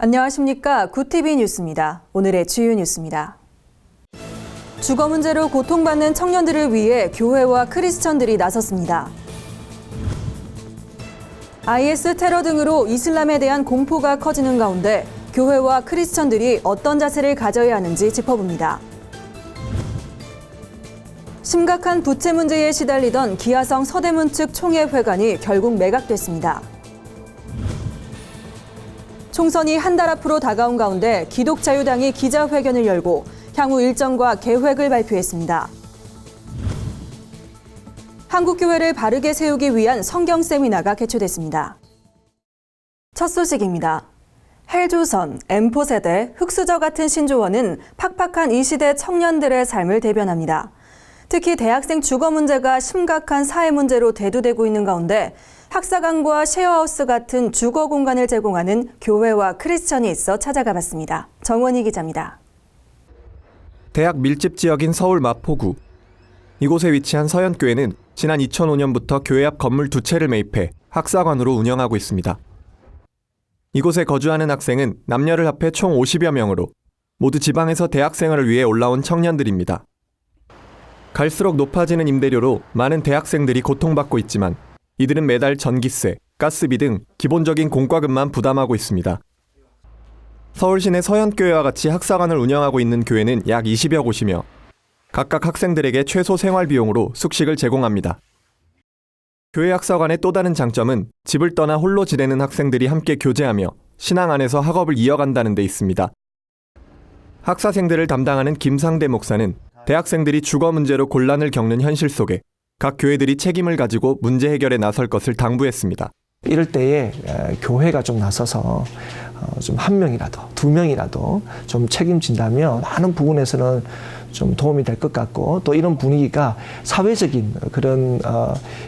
안녕하십니까. 구TV 뉴스입니다. 오늘의 주요 뉴스입니다. 주거 문제로 고통받는 청년들을 위해 교회와 크리스천들이 나섰습니다. IS 테러 등으로 이슬람에 대한 공포가 커지는 가운데 교회와 크리스천들이 어떤 자세를 가져야 하는지 짚어봅니다. 심각한 부채 문제에 시달리던 기아성 서대문 측 총회회관이 결국 매각됐습니다. 총선이 한 달 앞으로 다가온 가운데 기독자유당이 기자회견을 열고 향후 일정과 계획을 발표했습니다. 한국교회를 바르게 세우기 위한 성경 세미나가 개최됐습니다. 첫 소식입니다. 헬조선, M4세대, 흑수저 같은 신조어는 팍팍한 이 시대 청년들의 삶을 대변합니다. 특히 대학생 주거 문제가 심각한 사회 문제로 대두되고 있는 가운데 학사관과 쉐어하우스 같은 주거 공간을 제공하는 교회와 크리스천이 있어 찾아가 봤습니다. 정원희 기자입니다. 대학 밀집 지역인 서울 마포구. 이곳에 위치한 서연교회는 지난 2005년부터 교회 앞 건물 2채를 매입해 학사관으로 운영하고 있습니다. 이곳에 거주하는 학생은 남녀를 합해 총 50여 명으로 모두 지방에서 대학 생활을 위해 올라온 청년들입니다. 갈수록 높아지는 임대료로 많은 대학생들이 고통받고 있지만 이들은 매달 전기세, 가스비 등 기본적인 공과금만 부담하고 있습니다. 서울 시내 서연교회와 같이 학사관을 운영하고 있는 교회는 약 20여 곳이며 각각 학생들에게 최소 생활비용으로 숙식을 제공합니다. 교회 학사관의 또 다른 장점은 집을 떠나 홀로 지내는 학생들이 함께 교제하며 신앙 안에서 학업을 이어간다는 데 있습니다. 학사생들을 담당하는 김상대 목사는 대학생들이 주거 문제로 곤란을 겪는 현실 속에 각 교회들이 책임을 가지고 문제 해결에 나설 것을 당부했습니다. 이럴 때에 교회가 좀 나서서 좀 한 명이라도, 두 명이라도 좀 책임진다면 많은 부분에서는 좀 도움이 될 것 같고, 또 이런 분위기가 사회적인 그런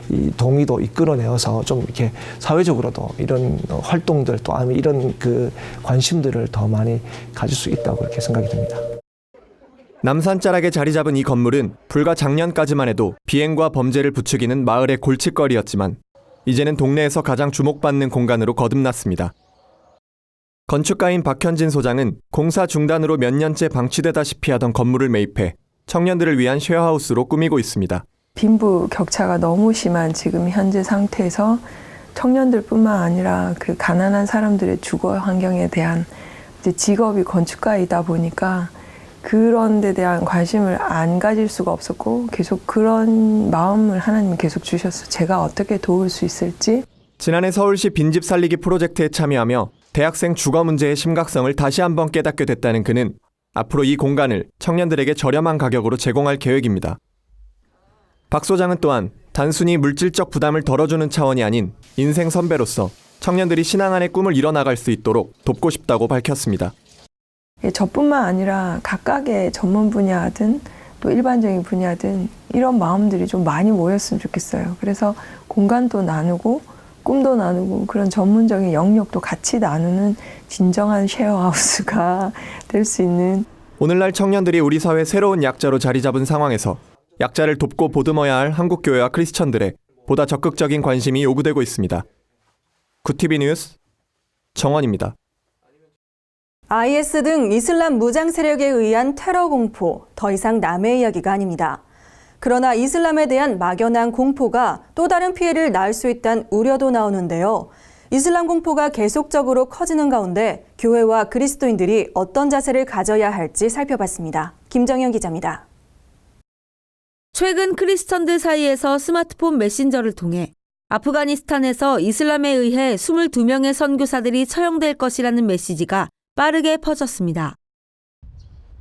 이 동의도 이끌어내어서 좀 이렇게 사회적으로도 이런 활동들 또 아니면 이런 그 관심들을 더 많이 가질 수 있다고 그렇게 생각이 듭니다. 남산 자락에 자리 잡은 이 건물은 불과 작년까지만 해도 비행과 범죄를 부추기는 마을의 골칫거리였지만 이제는 동네에서 가장 주목받는 공간으로 거듭났습니다. 건축가인 박현진 소장은 공사 중단으로 몇 년째 방치되다시피 하던 건물을 매입해 청년들을 위한 쉐어하우스로 꾸미고 있습니다. 빈부 격차가 너무 심한 지금 현재 상태에서 청년들뿐만 아니라 그 가난한 사람들의 주거 환경에 대한 이제 직업이 건축가이다 보니까 그런 데 대한 관심을 안 가질 수가 없었고 계속 그런 마음을 하나님이 계속 주셔서 제가 어떻게 도울 수 있을지. 지난해 서울시 빈집 살리기 프로젝트에 참여하며 대학생 주거 문제의 심각성을 다시 한번 깨닫게 됐다는 그는 앞으로 이 공간을 청년들에게 저렴한 가격으로 제공할 계획입니다. 박 소장은 또한 단순히 물질적 부담을 덜어주는 차원이 아닌 인생 선배로서 청년들이 신앙 안의 꿈을 이뤄나갈 수 있도록 돕고 싶다고 밝혔습니다. 저뿐만 아니라 각각의 전문 분야든 또 일반적인 분야든 이런 마음들이 좀 많이 모였으면 좋겠어요. 그래서 공간도 나누고 꿈도 나누고 그런 전문적인 영역도 같이 나누는 진정한 쉐어하우스가 될 수 있는. 오늘날 청년들이 우리 사회 새로운 약자로 자리 잡은 상황에서 약자를 돕고 보듬어야 할 한국교회와 크리스천들의 보다 적극적인 관심이 요구되고 있습니다. 구TV 뉴스 정원입니다. IS 등 이슬람 무장 세력에 의한 테러 공포, 더 이상 남의 이야기가 아닙니다. 그러나 이슬람에 대한 막연한 공포가 또 다른 피해를 낳을 수 있다는 우려도 나오는데요. 이슬람 공포가 계속적으로 커지는 가운데 교회와 그리스도인들이 어떤 자세를 가져야 할지 살펴봤습니다. 김정현 기자입니다. 최근 크리스천들 사이에서 스마트폰 메신저를 통해 아프가니스탄에서 이슬람에 의해 22명의 선교사들이 처형될 것이라는 메시지가 빠르게 퍼졌습니다.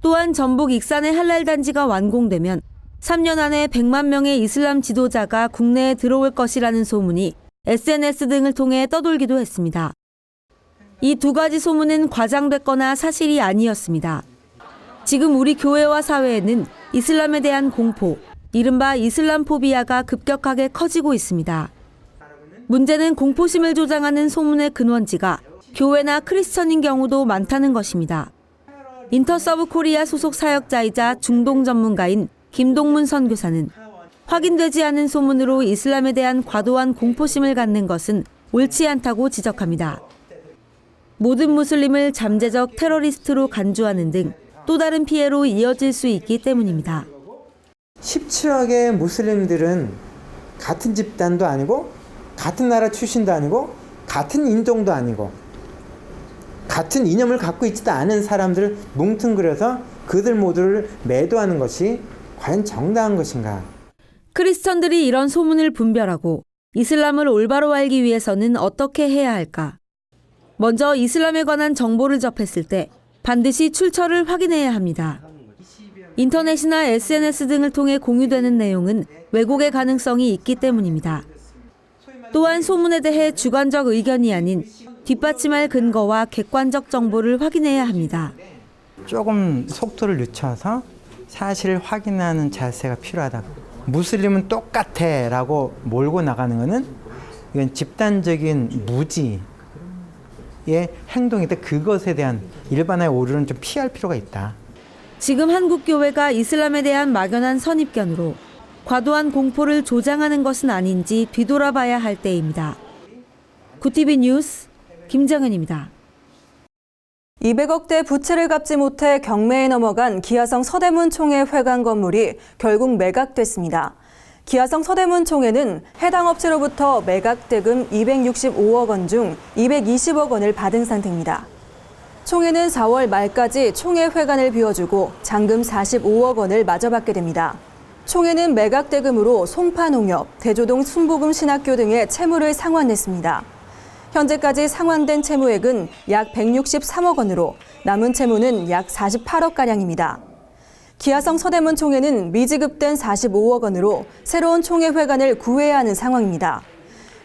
또한 전북 익산의 할랄 단지가 완공되면 3년 안에 100만 명의 이슬람 지도자가 국내에 들어올 것이라는 소문이 SNS 등을 통해 떠돌기도 했습니다. 이 두 가지 소문은 과장됐거나 사실이 아니었습니다. 지금 우리 교회와 사회에는 이슬람에 대한 공포, 이른바 이슬람 포비아가 급격하게 커지고 있습니다. 문제는 공포심을 조장하는 소문의 근원지가 교회나 크리스천인 경우도 많다는 것입니다. 인터서브 코리아 소속 사역자이자 중동 전문가인 김동문 선교사는 확인되지 않은 소문으로 이슬람에 대한 과도한 공포심을 갖는 것은 옳지 않다고 지적합니다. 모든 무슬림을 잠재적 테러리스트로 간주하는 등 또 다른 피해로 이어질 수 있기 때문입니다. 17억의 무슬림들은 같은 집단도 아니고 같은 나라 출신도 아니고 같은 인종도 아니고 같은 이념을 갖고 있지도 않은 사람들을 뭉뚱그려서 그들 모두를 매도하는 것이 과연 정당한 것인가? 크리스천들이 이런 소문을 분별하고 이슬람을 올바로 알기 위해서는 어떻게 해야 할까? 먼저 이슬람에 관한 정보를 접했을 때 반드시 출처를 확인해야 합니다. 인터넷이나 SNS 등을 통해 공유되는 내용은 왜곡의 가능성이 있기 때문입니다. 또한 소문에 대해 주관적 의견이 아닌 뒷받침할 근거와 객관적 정보를 확인해야 합니다. 조금 속도를 늦춰서 사실을 확인하는 자세가 필요하다. 무슬림은 똑같아 라고 몰고 나가는 것은 이건 집단적인 무지의 행동인데 그것에 대한 일반화의 오류는 좀 피할 필요가 있다. 지금 한국 교회가 이슬람에 대한 막연한 선입견으로 과도한 공포를 조장하는 것은 아닌지 뒤돌아봐야 할 때입니다. 구티비 뉴스 김정은입니다. 200억대 부채를 갚지 못해 경매에 넘어간 기아성 서대문 총회 회관 건물이 결국 매각됐습니다. 기아성 서대문 총회는 해당 업체로부터 매각 대금 265억 원 중 220억 원을 받은 상태입니다. 총회는 4월 말까지 총회 회관을 비워주고 잔금 45억 원을 마저 받게 됩니다. 총회는 매각 대금으로 송파농협, 대조동 순복음 신학교 등의 채무를 상환했습니다. 현재까지 상환된 채무액은 약 163억 원으로 남은 채무는 약 48억가량입니다. 기아성 서대문 총회는 미지급된 45억 원으로 새로운 총회 회관을 구해야 하는 상황입니다.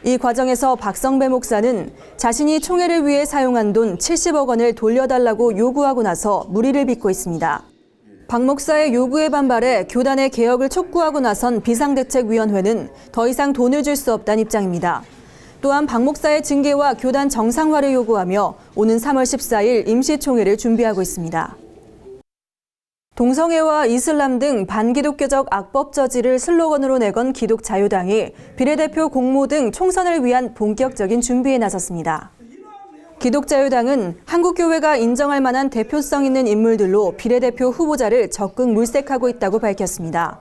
이 과정에서 박성배 목사는 자신이 총회를 위해 사용한 돈 70억 원을 돌려달라고 요구하고 나서 물의를 빚고 있습니다. 박 목사의 요구에 반발해 교단의 개혁을 촉구하고 나선 비상대책위원회는 더 이상 돈을 줄 수 없다는 입장입니다. 또한 박 목사의 징계와 교단 정상화를 요구하며 오는 3월 14일 임시총회를 준비하고 있습니다. 동성애와 이슬람 등 반기독교적 악법 저지를 슬로건으로 내건 기독자유당이 비례대표 공모 등 총선을 위한 본격적인 준비에 나섰습니다. 기독자유당은 한국교회가 인정할 만한 대표성 있는 인물들로 비례대표 후보자를 적극 물색하고 있다고 밝혔습니다.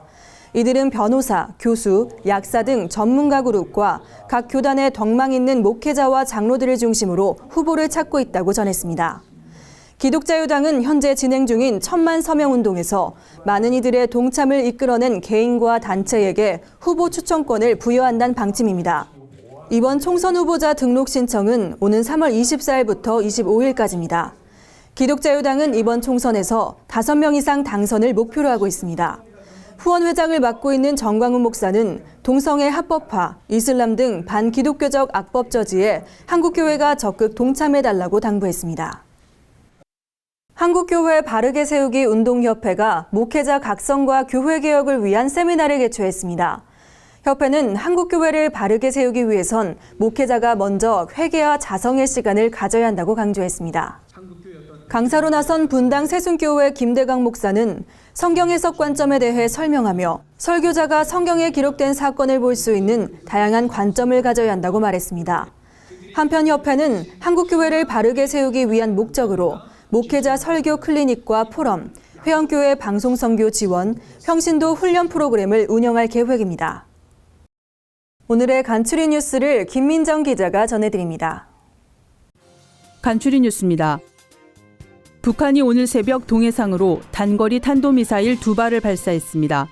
이들은 변호사, 교수, 약사 등 전문가 그룹과 각 교단의 덕망 있는 목회자와 장로들을 중심으로 후보를 찾고 있다고 전했습니다. 기독자유당은 현재 진행 중인 1000만 서명 운동에서 많은 이들의 동참을 이끌어낸 개인과 단체에게 후보 추천권을 부여한다는 방침입니다. 이번 총선 후보자 등록 신청은 오는 3월 24일부터 25일까지입니다. 기독자유당은 이번 총선에서 5명 이상 당선을 목표로 하고 있습니다. 후원회장을 맡고 있는 정광훈 목사는 동성애 합법화, 이슬람 등 반기독교적 악법 저지에 한국교회가 적극 동참해달라고 당부했습니다. 한국교회 바르게 세우기 운동협회가 목회자 각성과 교회 개혁을 위한 세미나를 개최했습니다. 협회는 한국교회를 바르게 세우기 위해선 목회자가 먼저 회개와 자성의 시간을 가져야 한다고 강조했습니다. 강사로 나선 분당 세순교회 김대강 목사는 성경 해석 관점에 대해 설명하며 설교자가 성경에 기록된 사건을 볼 수 있는 다양한 관점을 가져야 한다고 말했습니다. 한편 협회는 한국교회를 바르게 세우기 위한 목적으로 목회자 설교 클리닉과 포럼, 회원교회 방송선교 지원, 평신도 훈련 프로그램을 운영할 계획입니다. 오늘의 간추리 뉴스를 김민정 기자가 전해드립니다. 간추리 뉴스입니다. 북한이 오늘 새벽 동해상으로 단거리 탄도미사일 2발을 발사했습니다.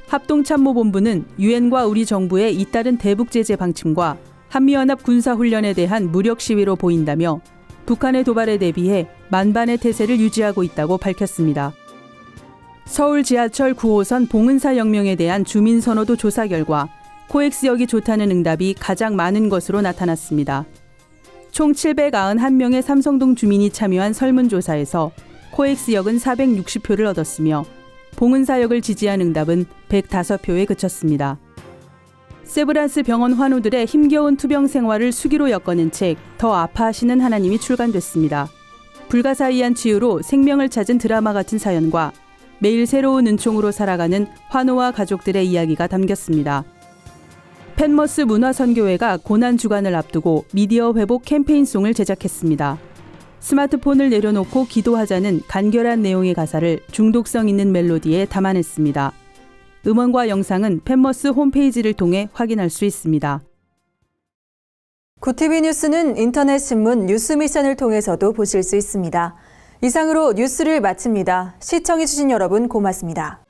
합동참모본부는 유엔과 우리 정부의 잇따른 대북 제재 방침과 한미연합 군사훈련에 대한 무력 시위로 보인다며 북한의 도발에 대비해 만반의 태세를 유지하고 있다고 밝혔습니다. 서울 지하철 9호선 봉은사역명에 대한 주민선호도 조사 결과 코엑스역이 좋다는 응답이 가장 많은 것으로 나타났습니다. 총 791명의 삼성동 주민이 참여한 설문조사에서 코엑스역은 460표를 얻었으며 봉은사역을 지지한 응답은 105표에 그쳤습니다. 세브란스 병원 환우들의 힘겨운 투병 생활을 수기로 엮어낸 책 더 아파하시는 하나님이 출간됐습니다. 불가사의한 치유로 생명을 찾은 드라마 같은 사연과 매일 새로운 은총으로 살아가는 환우와 가족들의 이야기가 담겼습니다. 펜머스 문화선교회가 고난 주간을 앞두고 미디어 회복 캠페인송을 제작했습니다. 스마트폰을 내려놓고 기도하자는 간결한 내용의 가사를 중독성 있는 멜로디에 담아냈습니다. 음원과 영상은 펜머스 홈페이지를 통해 확인할 수 있습니다. 구티비 뉴스는 인터넷 신문 뉴스미션을 통해서도 보실 수 있습니다. 이상으로 뉴스를 마칩니다. 시청해주신 여러분 고맙습니다.